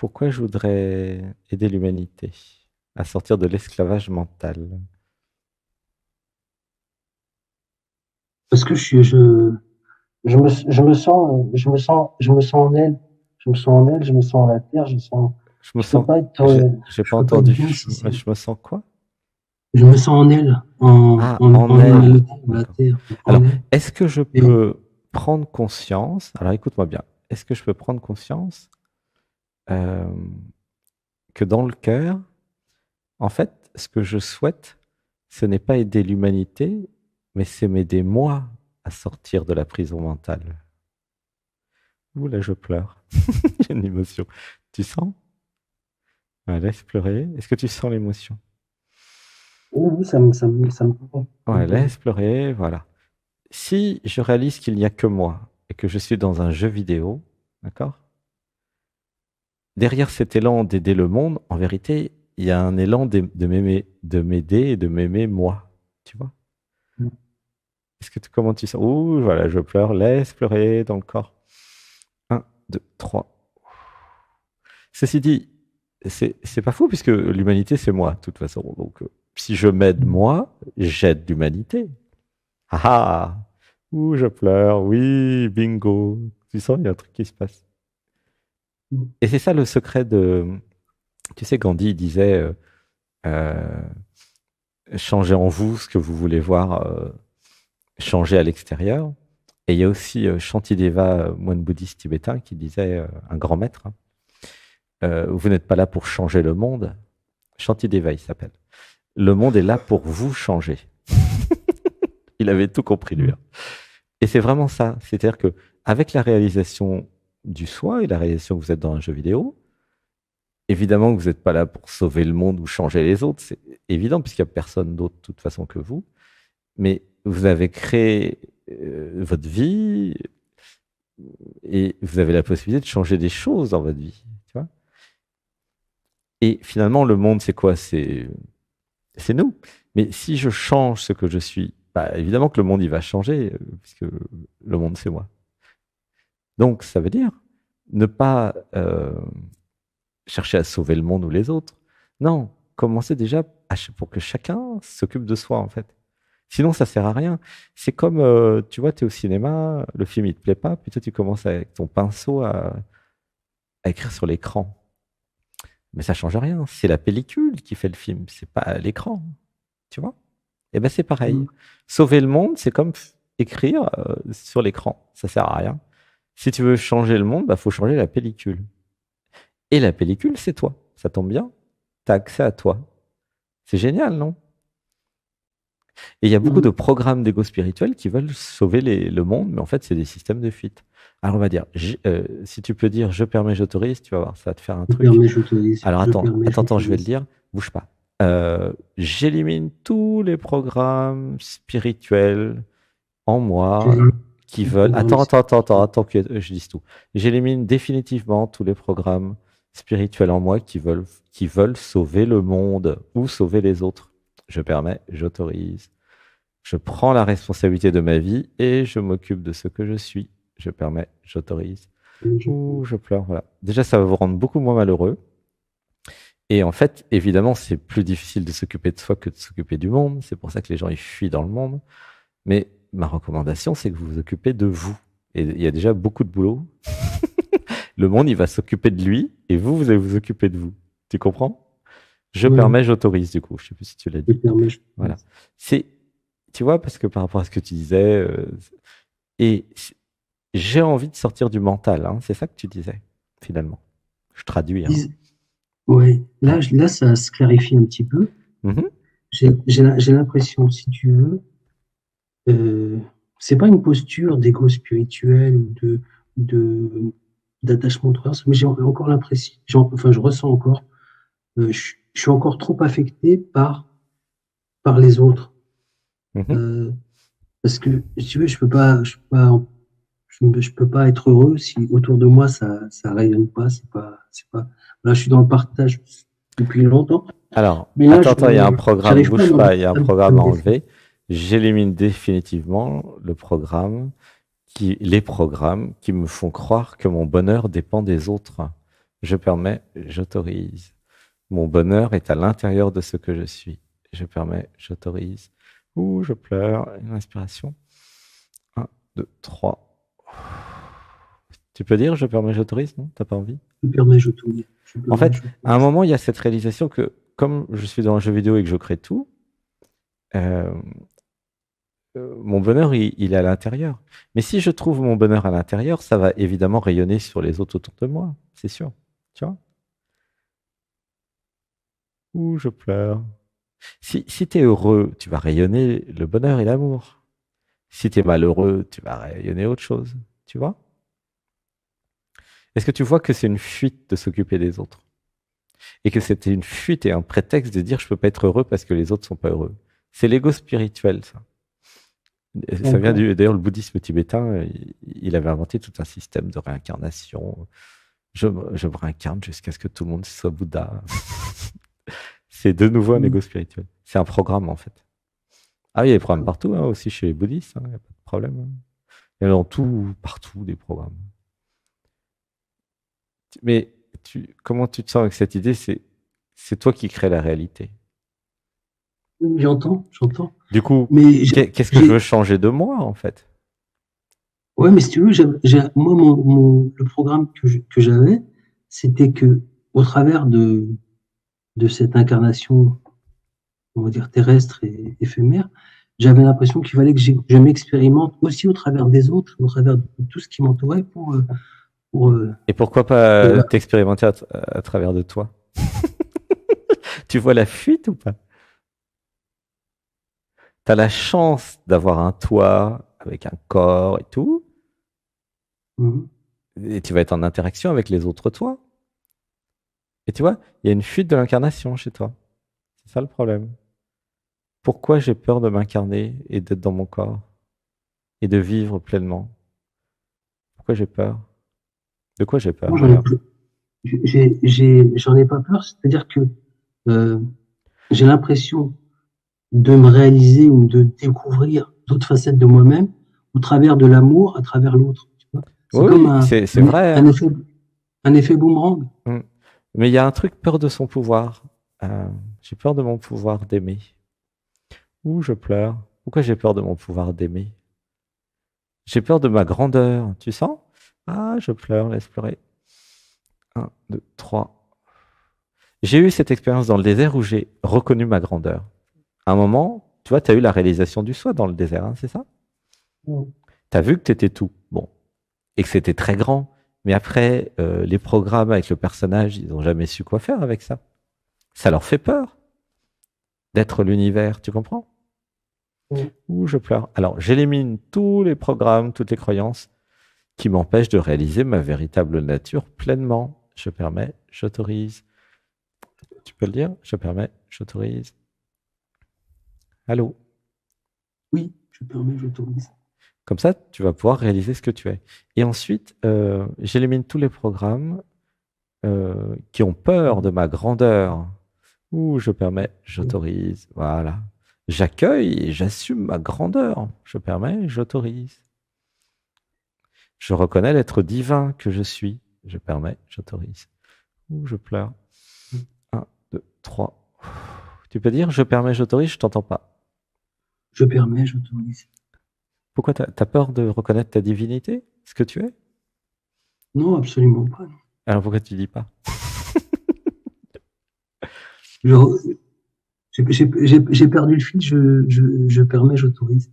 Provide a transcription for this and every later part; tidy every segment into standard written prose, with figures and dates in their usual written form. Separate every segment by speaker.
Speaker 1: Pourquoi je voudrais aider l'humanité à sortir de l'esclavage mental?
Speaker 2: Parce que je me sens en elle. Je me sens en elle, je me sens en la terre,
Speaker 1: Je me sens... J'ai
Speaker 2: je
Speaker 1: pas
Speaker 2: peux pas être
Speaker 1: entendu.
Speaker 2: bien si c'est,
Speaker 1: Je me sens quoi?
Speaker 2: je me sens en elle,
Speaker 1: Ah, en
Speaker 2: en
Speaker 1: elle.
Speaker 2: humanité, en la
Speaker 1: D'accord.
Speaker 2: terre,
Speaker 1: Alors,
Speaker 2: en elle.
Speaker 1: est-ce que je
Speaker 2: Et
Speaker 1: peux prendre conscience? Alors, écoute-moi bien. Est-ce que je peux prendre conscience euh, que dans le cœur, en fait, ce que je souhaite, ce n'est pas aider l'humanité, mais c'est m'aider moi à sortir de la prison mentale. Ouh là, je pleure. J'ai une émotion. Tu sens? Ouais, laisse pleurer. Est-ce que tu sens l'émotion?
Speaker 2: oui, oui, ça me prend.
Speaker 1: Ouais, laisse pleurer, voilà. Si je réalise qu'il n'y a que moi et que je suis dans un jeu vidéo, d'accord? Derrière cet élan d'aider le monde, en vérité, il y a un élan de m'aimer, de m'aider et de m'aimer moi. Tu vois? Comment tu sens? Ouh, voilà, je pleure. Laisse pleurer dans le corps. Un, 2, 3. Ceci dit, c'est pas fou puisque l'humanité, c'est moi, de toute façon. Donc, si je m'aide moi, j'aide l'humanité. Ah ah! Ouh, je pleure. Oui, bingo. Tu sens, il y a un truc qui se passe. Et c'est ça le secret de... Tu sais, Gandhi, il disait, euh, changez en vous ce que vous voulez voir changer à l'extérieur. Et il y a aussi Shantideva, moine bouddhiste tibétain, qui disait, un grand maître, hein, vous n'êtes pas là pour changer le monde. Shantideva, il s'appelle. Le monde est là pour vous changer. Il avait tout compris, lui, hein. Et c'est vraiment ça. C'est-à-dire que avec la réalisation du soi et la réalisation que vous êtes dans un jeu vidéo, évidemment que vous n'êtes pas là pour sauver le monde ou changer les autres. C'est évident puisqu'il n'y a personne d'autre de toute façon que vous. Mais vous avez créé votre vie et vous avez la possibilité de changer des choses dans votre vie. Tu vois. Et finalement, le monde, c'est quoi? C'est nous. Mais si je change ce que je suis, bah, évidemment que le monde, il va changer, puisque le monde, c'est moi. Donc, ça veut dire ne pas chercher à sauver le monde ou les autres. Non, commencez déjà pour que chacun s'occupe de soi, en fait. Sinon, ça sert à rien. C'est comme, tu vois, tu es au cinéma, le film, il te plaît pas, puis toi, tu commences avec ton pinceau à écrire sur l'écran. Mais ça change rien. C'est la pellicule qui fait le film, c'est pas l'écran. Tu vois? Et ben c'est pareil. Sauver le monde, c'est comme écrire sur l'écran. Ça sert à rien. Si tu veux changer le monde, bah faut changer la pellicule. Et la pellicule, c'est toi. Ça tombe bien. Tu as accès à toi. C'est génial, non? Et il y a beaucoup de programmes d'égo spirituel qui veulent sauver le monde, mais en fait, c'est des systèmes de fuite. Alors, on va dire, si tu peux dire je permets, j'autorise, tu vas voir, ça va te faire un
Speaker 2: Je
Speaker 1: truc.
Speaker 2: permets, j'autorise.
Speaker 1: Alors,
Speaker 2: Je
Speaker 1: attends,
Speaker 2: permets,
Speaker 1: attends, attends, je vais le
Speaker 2: j'autorise.
Speaker 1: dire, bouge pas. J'élimine tous les programmes spirituels en moi
Speaker 2: J'élimine
Speaker 1: qui
Speaker 2: le
Speaker 1: veulent.
Speaker 2: programme
Speaker 1: Attends, attends, attends, attends,
Speaker 2: spirituel.
Speaker 1: attends que je dise tout. J'élimine définitivement tous les programmes spirituels en moi qui veulent sauver le monde ou sauver les autres. Je permets, j'autorise. Je prends la responsabilité de ma vie et je m'occupe de ce que je suis. Je permets, j'autorise. Ouh, je pleure, voilà. Déjà, ça va vous rendre beaucoup moins malheureux. Et en fait, évidemment, c'est plus difficile de s'occuper de soi que de s'occuper du monde. C'est pour ça que les gens ils fuient dans le monde. Mais ma recommandation, c'est que vous vous occupez de vous. Et il y a déjà beaucoup de boulot. Le monde, il va s'occuper de lui et vous, vous allez vous occuper de vous. Tu comprends? Je
Speaker 2: Oui,
Speaker 1: permets, j'autorise, du coup. Je sais plus si tu l'as
Speaker 2: je
Speaker 1: dit.
Speaker 2: permets,
Speaker 1: Voilà.
Speaker 2: j'autorise.
Speaker 1: C'est, tu vois, parce que par rapport à ce que tu disais, et j'ai envie de sortir du mental, hein, c'est ça que tu disais, finalement. Je traduis, hein.
Speaker 2: Ouais,
Speaker 1: Ouais.
Speaker 2: là, ça se clarifie un petit peu.
Speaker 1: Mhm.
Speaker 2: J'ai l'impression, si tu veux, euh, c'est pas une posture d'ego spirituel ou de, d'attachement de force, mais j'ai encore l'impression, enfin, je ressens encore, je suis encore trop affecté par les autres.
Speaker 1: Mhm.
Speaker 2: Euh, parce que, si tu veux, je peux pas être heureux si autour de moi ça rayonne pas, c'est pas. Là, je suis dans le partage depuis longtemps,
Speaker 1: Alors,
Speaker 2: mais là,
Speaker 1: attends, attends, il y a un programme,
Speaker 2: j'arrive pas
Speaker 1: bouge pas, il y a un
Speaker 2: à
Speaker 1: programme
Speaker 2: me
Speaker 1: à
Speaker 2: défaire.
Speaker 1: enlever. J'élimine définitivement le programme les programmes qui me font croire que mon bonheur dépend des autres. Je permets, j'autorise. Mon bonheur est à l'intérieur de ce que je suis. Je permets, j'autorise. Ouh, je pleure. Une inspiration. 1, 2, 3. Tu peux dire je permets, j'autorise, non? T'as pas envie?
Speaker 2: Je permets, j'autorise. Je
Speaker 1: En
Speaker 2: permets,
Speaker 1: fait, à un
Speaker 2: j'autorise.
Speaker 1: moment, il y a cette réalisation que comme je suis dans un jeu vidéo et que je crée tout, euh, mon bonheur, il est à l'intérieur. Mais si je trouve mon bonheur à l'intérieur, ça va évidemment rayonner sur les autres autour de moi, c'est sûr. Tu vois? Ouh, je pleure. Si tu es heureux, tu vas rayonner le bonheur et l'amour. Si tu es malheureux, tu vas rayonner autre chose. Tu vois? Est-ce que tu vois que c'est une fuite de s'occuper des autres? Et que c'était une fuite et un prétexte de dire je peux pas être heureux parce que les autres sont pas heureux. C'est l'ego spirituel, ça. Ça vient
Speaker 2: D'accord.
Speaker 1: d'ailleurs, le bouddhisme tibétain, il avait inventé tout un système de réincarnation. Je me réincarne jusqu'à ce que tout le monde soit Bouddha. C'est de nouveau un
Speaker 2: Mm.
Speaker 1: ego spirituel. C'est un programme, en fait. Ah, il y a des programmes partout, hein, aussi chez les bouddhistes, il n'y a pas de problème. Hein. Il y en a dans tout, partout, des programmes. Mais comment tu te sens avec cette idée? C'est toi qui crée la réalité.
Speaker 2: J'entends, j'entends.
Speaker 1: Du coup,
Speaker 2: Mais
Speaker 1: qu'est-ce que je veux changer de moi, en fait?
Speaker 2: ouais, mais si tu veux, moi, le programme que j'avais, c'était que, au travers de cette incarnation, on va dire terrestre et éphémère, j'avais l'impression qu'il fallait que je m'expérimente aussi au travers des autres, au travers de tout ce qui m'entourait pour,
Speaker 1: Et pourquoi
Speaker 2: pour,
Speaker 1: pas t'expérimenter à travers de toi? Tu vois la fuite ou pas? Tu as la chance d'avoir un toit avec un corps et tout,
Speaker 2: Mhm.
Speaker 1: et tu vas être en interaction avec les autres toits. Et tu vois, il y a une fuite de l'incarnation chez toi. C'est ça le problème. Pourquoi j'ai peur de m'incarner et d'être dans mon corps et de vivre pleinement? Pourquoi j'ai peur? De quoi j'ai peur
Speaker 2: Moi,
Speaker 1: d'ailleurs?
Speaker 2: j'en ai pas peur, c'est-à-dire que euh, j'ai l'impression de me réaliser ou de découvrir d'autres facettes de moi-même au travers de l'amour, à travers l'autre. Tu vois. C'est comme
Speaker 1: Oui, c'est vrai. Hein.
Speaker 2: un effet boomerang.
Speaker 1: Mm. Mais il y a un truc, peur de son pouvoir. J'ai peur de mon pouvoir d'aimer. Ouh, je pleure. Pourquoi j'ai peur de mon pouvoir d'aimer? J'ai peur de ma grandeur. Tu sens? Ah, je pleure, laisse pleurer. 1, 2, 3. J'ai eu cette expérience dans le désert où j'ai reconnu ma grandeur. À un moment, tu vois, tu as eu la réalisation du soi dans le désert, hein, c'est ça? Tu as vu que tu étais tout. Bon. Et que c'était très grand. Mais après, les programmes avec le personnage, ils n'ont jamais su quoi faire avec ça. Ça leur fait peur d'être l'univers, tu comprends? Ouh, je pleure. Alors, j'élimine tous les programmes, toutes les croyances qui m'empêchent de réaliser ma véritable nature pleinement. Je permets, j'autorise. Tu peux le dire? Je permets, j'autorise. Allô?
Speaker 2: Oui, je permets, j'autorise.
Speaker 1: Comme ça, tu vas pouvoir réaliser ce que tu es. Et ensuite, j'élimine tous les programmes qui ont peur de ma grandeur. Ouh, je permets, j'autorise. Voilà. J'accueille et j'assume ma grandeur. Je permets, j'autorise. Je reconnais l'être divin que je suis. Je permets, j'autorise. Ouh, je pleure. 1, 2, 3. Tu peux dire je permets, j'autorise, je t'entends pas.
Speaker 2: Je permets, j'autorise.
Speaker 1: Pourquoi t'as peur de reconnaître ta divinité, ce que tu es?
Speaker 2: Non, absolument pas. Non.
Speaker 1: Alors pourquoi tu dis pas?
Speaker 2: Je- J'ai perdu le fil, je permets, j'autorise.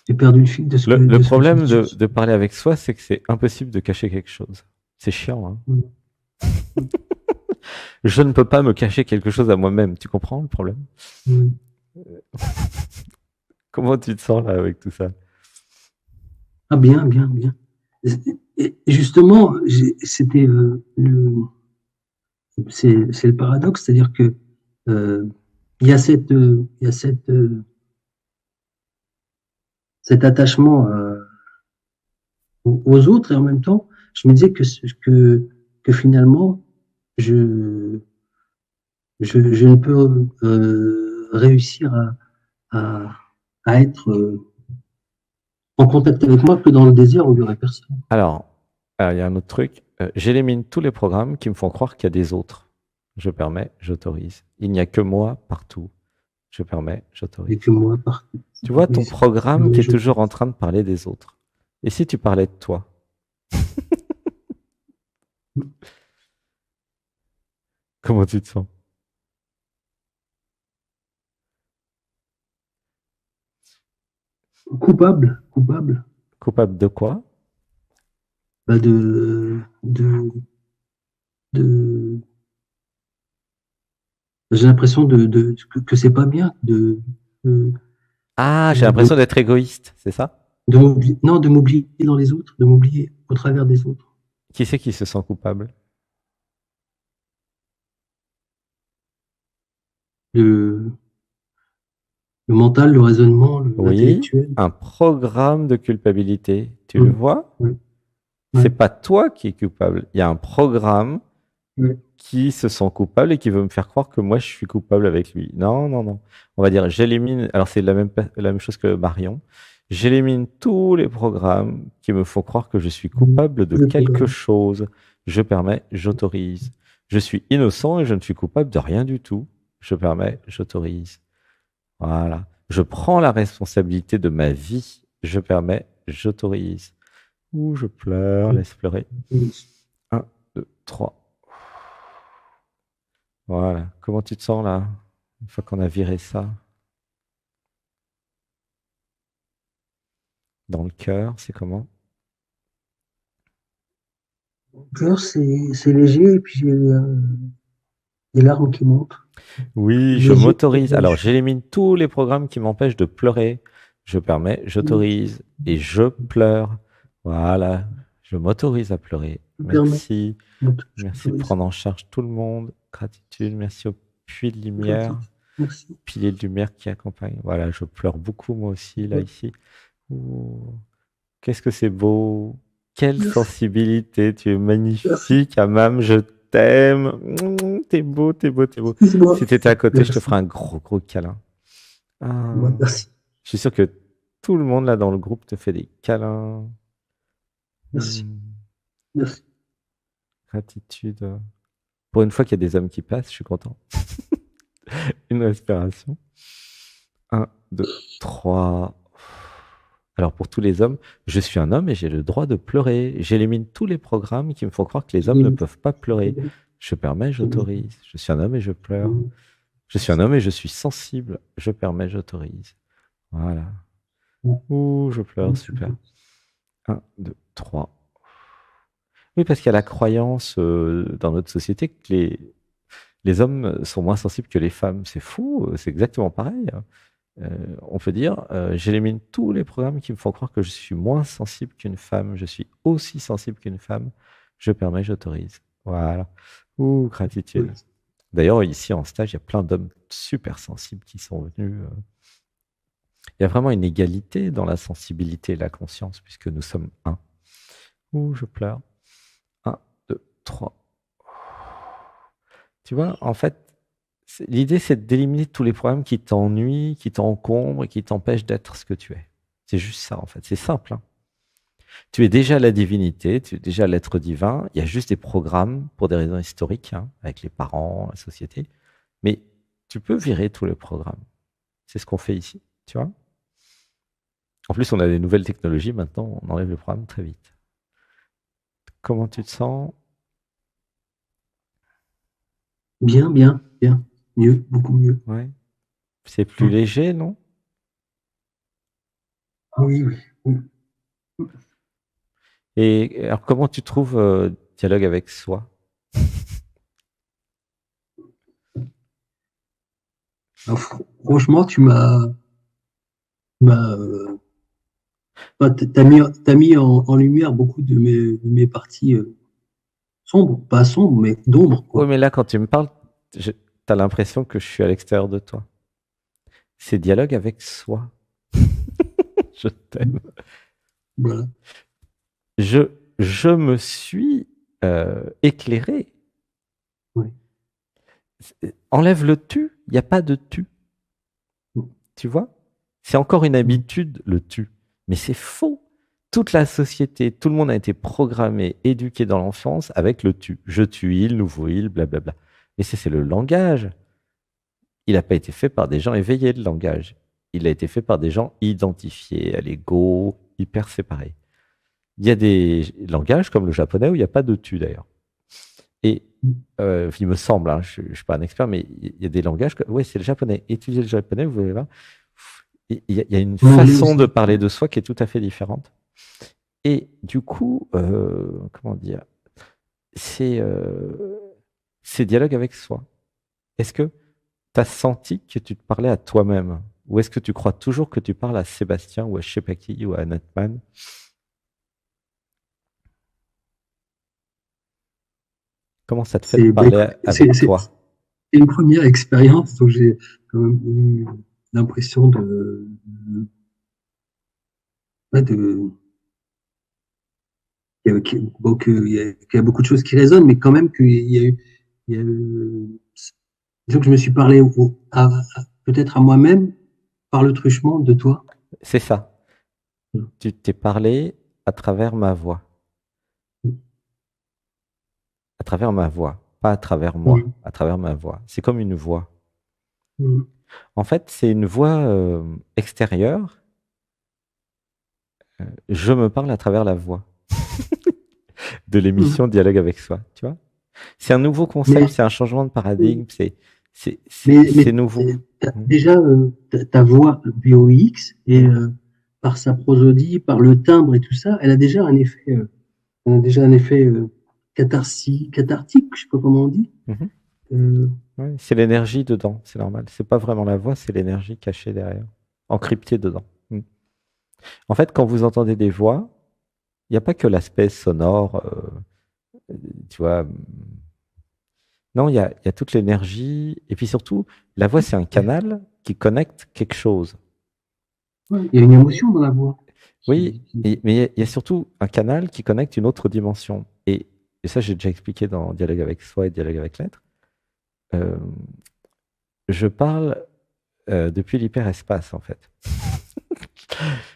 Speaker 2: J'ai perdu le fil de
Speaker 1: Le
Speaker 2: de ce que tu
Speaker 1: problème
Speaker 2: dis.
Speaker 1: de parler avec soi, c'est que c'est impossible de cacher quelque chose. C'est chiant, hein. Je ne peux pas me cacher quelque chose à moi-même. Tu comprends le problème?
Speaker 2: Mm.
Speaker 1: Comment tu te sens là avec tout ça?
Speaker 2: Ah, bien, bien, bien. Et justement, c'était c'est le paradoxe, c'est-à-dire que euh, il y a cet attachement aux autres et en même temps, je me disais que finalement, je, je ne peux réussir à, à être en contact avec moi que dans le désert où il n'y aurait personne.
Speaker 1: Alors, il y a un autre truc. J'élimine tous les programmes qui me font croire qu'il y a des autres. Je permets, j'autorise. Il n'y a que moi partout. Je permets,
Speaker 2: Et
Speaker 1: j'autorise.
Speaker 2: que moi, partout.
Speaker 1: Tu vois
Speaker 2: Oui,
Speaker 1: ton
Speaker 2: c'est
Speaker 1: programme qui
Speaker 2: mais
Speaker 1: est toujours en train de parler des autres. Et si tu parlais de toi? Comment tu te sens?
Speaker 2: coupable, coupable.
Speaker 1: Coupable de quoi?
Speaker 2: Bah de, j'ai l'impression que c'est pas bien de,
Speaker 1: Ah, j'ai
Speaker 2: de,
Speaker 1: l'impression d'être égoïste, c'est ça?
Speaker 2: non, de m'oublier dans les autres, de m'oublier au travers des autres.
Speaker 1: Qui c'est qui se sent coupable?
Speaker 2: Le, le mental, le raisonnement,
Speaker 1: Oui,
Speaker 2: l'intellectuel.
Speaker 1: un programme de culpabilité. Tu le
Speaker 2: Mm.
Speaker 1: vois?
Speaker 2: Ouais,
Speaker 1: C'est
Speaker 2: ouais,
Speaker 1: pas toi qui es coupable. Il y a un programme
Speaker 2: ouais.
Speaker 1: qui se sent coupable et qui veut me faire croire que moi je suis coupable avec lui. Non, non, non. On va dire, j'élimine. Alors c'est la même chose que Marion. J'élimine tous les programmes qui me font croire que je suis
Speaker 2: Mm.
Speaker 1: coupable de
Speaker 2: Tous les
Speaker 1: quelque
Speaker 2: programmes.
Speaker 1: chose. Je permets, j'autorise. Je suis innocent et je ne suis coupable de rien du tout. Je permets, j'autorise. Voilà. Je prends la responsabilité de ma vie. Je permets, j'autorise. Ouh, je pleure, laisse pleurer.
Speaker 2: Mm.
Speaker 1: Un, deux, trois. Voilà. Comment tu te sens là, une fois qu'on a viré ça dans le cœur, c'est comment?
Speaker 2: Le cœur, c'est léger et puis j'ai des larmes qui montent.
Speaker 1: Oui, je
Speaker 2: Léger,
Speaker 1: m'autorise. Alors,
Speaker 2: léger.
Speaker 1: j'élimine tous les programmes qui m'empêchent de pleurer. Je permets,
Speaker 2: Mm.
Speaker 1: j'autorise et je pleure. Voilà. Je m'autorise à pleurer.
Speaker 2: Je me permets.
Speaker 1: Merci.
Speaker 2: Je
Speaker 1: Merci de
Speaker 2: m'autorise.
Speaker 1: prendre en charge tout le monde. Gratitude. Merci au puits de lumière.
Speaker 2: Gratitude. Merci.
Speaker 1: Pilier de lumière qui accompagne. Voilà, je pleure beaucoup moi aussi là
Speaker 2: Ouais.
Speaker 1: ici. Ouh, qu'est-ce que c'est beau. Quelle
Speaker 2: Merci.
Speaker 1: sensibilité. Tu es
Speaker 2: Merci.
Speaker 1: magnifique, Amam. Je t'aime. T'es beau, t'es beau, t'es beau.
Speaker 2: Excuse-moi.
Speaker 1: Si t'étais à côté, je te
Speaker 2: Merci.
Speaker 1: ferais un gros, gros câlin. Ah,
Speaker 2: Merci.
Speaker 1: je suis sûr que tout le monde là dans le groupe te fait des câlins.
Speaker 2: Merci.
Speaker 1: Hmm,
Speaker 2: Merci.
Speaker 1: gratitude. Pour une fois qu'il y a des hommes qui passent, je suis content. Une respiration. Un, deux, trois. Alors pour tous les hommes, je suis un homme et j'ai le droit de pleurer. J'élimine tous les programmes qui me font croire que les hommes ne peuvent pas pleurer. Je permets, j'autorise. Je suis un homme et je pleure. Je suis un homme et je suis sensible. Je permets, j'autorise. Voilà. Ouh, je pleure, super. Un, deux, trois. Oui, parce qu'il y a la croyance dans notre société que les hommes sont moins sensibles que les femmes. C'est fou, c'est exactement pareil, hein. On peut dire, j'élimine tous les programmes qui me font croire que je suis moins sensible qu'une femme. Je suis aussi sensible qu'une femme. Je permets, j'autorise. Voilà. Ouh, gratitude. D'ailleurs, ici en stage, il y a plein d'hommes super sensibles qui sont venus. Il y a vraiment une égalité dans la sensibilité et la conscience, puisque nous sommes un. Ouh, je pleure. Un, deux, trois. Tu vois, en fait, l'idée, c'est d'éliminer tous les problèmes qui t'ennuient, qui t'encombrent et qui t'empêchent d'être ce que tu es. C'est juste ça, en fait. C'est simple, hein. Tu es déjà la divinité, tu es déjà l'être divin. Il y a juste des programmes pour des raisons historiques, hein, avec les parents, la société. Mais tu peux virer tous les programmes. C'est ce qu'on fait ici, tu vois. En plus, on a des nouvelles technologies. Maintenant, on enlève le programme très vite. Comment tu te sens?
Speaker 2: Bien, bien, bien. Mieux, beaucoup mieux.
Speaker 1: Ouais. C'est plus
Speaker 2: Hein.
Speaker 1: léger, non?
Speaker 2: Ah oui, oui, oui.
Speaker 1: Et alors, comment tu trouves dialogue avec soi?
Speaker 2: Alors, franchement, tu m'as, enfin, t'as mis en lumière beaucoup de mes parties sombres, pas sombres, mais d'ombre,
Speaker 1: Oui,
Speaker 2: quoi.
Speaker 1: mais là, quand tu me parles, tu as l'impression que je suis à l'extérieur de toi. C'est dialogue avec soi. Je t'aime.
Speaker 2: Voilà.
Speaker 1: Je, je me suis éclairé.
Speaker 2: Ouais.
Speaker 1: Enlève le tu, il n'y a pas de tu. Tu vois? C'est encore une habitude, le tu. Mais c'est faux. toute la société, tout le monde a été programmé, éduqué dans l'enfance avec le tu. Je tue il, nous vous il, blablabla. Mais c'est le langage. Il n'a pas été fait par des gens éveillés, le langage. Il a été fait par des gens identifiés, à l'ego, hyper séparés. Il y a des langages comme le japonais où il n'y a pas de tu d'ailleurs. Et il me semble, hein, je ne suis pas un expert, mais il y a des langages, oui, c'est le japonais. Étudiez le japonais, vous allez voir. Il y a une
Speaker 2: En anglais
Speaker 1: façon
Speaker 2: aussi.
Speaker 1: de parler de soi qui est tout à fait différente. Et du coup, comment dire, c'est dialogue avec soi. Est-ce que tu as senti que tu te parlais à toi-même? Ou est-ce que tu crois toujours que tu parles à Sébastien ou à je sais pas qui ou à Natman? Comment ça te fait de
Speaker 2: C'est bah,
Speaker 1: parler
Speaker 2: écoute,
Speaker 1: avec toi?
Speaker 2: une première expérience, donc j'ai quand même eu l'impression ouais, bon, qu'il y a beaucoup de choses qui résonnent, mais quand même il y a eu, disons que je me suis parlé peut-être à moi-même par le truchement de toi.
Speaker 1: C'est ça. Tu t'es parlé à travers ma voix. À travers ma voix. Pas à travers moi.
Speaker 2: Mm.
Speaker 1: À travers ma voix. C'est comme une voix.
Speaker 2: Mm.
Speaker 1: En fait, c'est une voix extérieure. Je me parle à travers la voix de
Speaker 2: Mm.
Speaker 1: l'émission Dialogue avec soi. Tu vois? C'est un nouveau concept,
Speaker 2: Mais,
Speaker 1: c'est un changement de paradigme,
Speaker 2: mais
Speaker 1: c'est nouveau. Mm.
Speaker 2: déjà, ta voix VOX, et
Speaker 1: Mm.
Speaker 2: par sa prosodie, par le timbre et tout ça, elle a déjà un effet cathartique, je sais pas comment on dit.
Speaker 1: Mhm.
Speaker 2: Euh,
Speaker 1: Ouais, c'est l'énergie dedans, c'est normal. C'est pas vraiment la voix, c'est l'énergie cachée derrière, encryptée dedans. Mm. En fait, quand vous entendez des voix, il n'y a pas que l'aspect sonore, tu vois. Non, il y a toute l'énergie. Et puis surtout, la voix, c'est un canal qui connecte quelque chose.
Speaker 2: ouais, il y a une émotion dans la voix.
Speaker 1: Oui, mais il y a surtout un canal qui connecte une autre dimension. Et ça, j'ai déjà expliqué dans Dialogue avec soi et Dialogue avec l'être. Euh, je parle depuis l'hyperespace, en fait.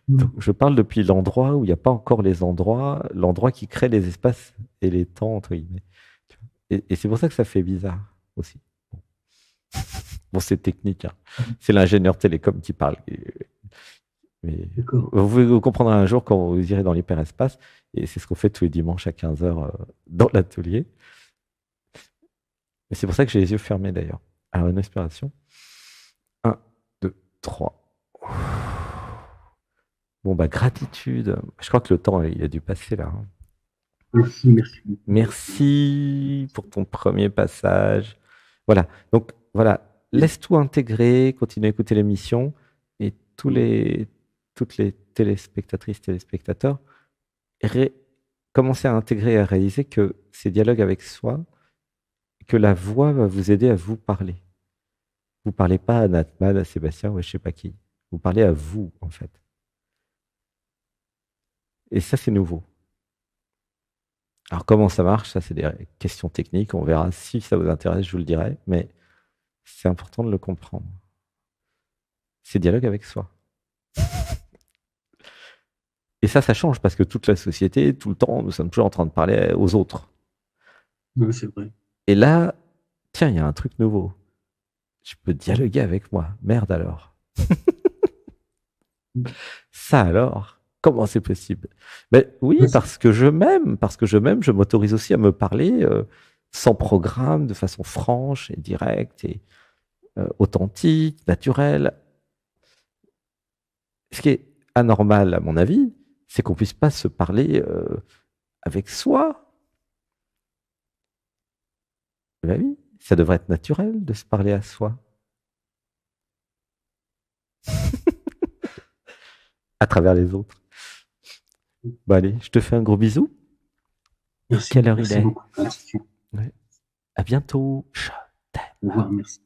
Speaker 1: Donc,
Speaker 2: Mm.
Speaker 1: je parle depuis l'endroit où il n'y a pas encore les endroits, l'endroit qui crée les espaces et les temps, entre guillemets. Et c'est pour ça que ça fait bizarre aussi. Bon, c'est technique, hein. C'est l'ingénieur télécom qui parle. Mais
Speaker 2: D'accord.
Speaker 1: vous comprendrez un jour quand vous irez dans l'hyperespace. Et c'est ce qu'on fait tous les dimanches à 15 heures dans l'atelier. Et c'est pour ça que j'ai les yeux fermés d'ailleurs. Alors, une inspiration. Un, 2, 3. Bon, bah, gratitude. Je crois que le temps, il a dû passer là, hein.
Speaker 2: Merci, merci.
Speaker 1: Merci pour ton premier passage. Voilà. Donc, voilà. Laisse tout intégrer, continue à écouter l'émission et toutes les téléspectatrices, téléspectateurs, ré- commencez à intégrer et à réaliser que ces dialogues avec soi, que la voix va vous aider à vous parler. Vous parlez pas à Natman, à Sébastien ou à je sais pas qui. Vous parlez à vous, en fait. Et ça, c'est nouveau. Alors, comment ça marche? Ça, c'est des questions techniques. On verra si ça vous intéresse, je vous le dirai. Mais c'est important de le comprendre. C'est dialogue avec soi. Et ça change parce que toute la société, tout le temps, nous sommes toujours en train de parler aux autres.
Speaker 2: Ouais, c'est vrai.
Speaker 1: Et là, tiens, il y a un truc nouveau. Je peux dialoguer avec moi. Merde alors. Ça alors, comment c'est possible? Ben oui,
Speaker 2: Ouais,
Speaker 1: parce que je m'aime, je m'autorise aussi à me parler sans programme, de façon franche et directe et authentique, naturelle. Ce qui est anormal, à mon avis, c'est qu'on puisse pas se parler avec soi. Ben oui, ça devrait être naturel de se parler à soi, à travers les autres. Bon allez, je te fais un gros bisou. Et
Speaker 2: merci,
Speaker 1: quelle heure il
Speaker 2: merci
Speaker 1: est?
Speaker 2: beaucoup. Merci.
Speaker 1: Ouais. À bientôt. Je
Speaker 2: Au revoir, merci.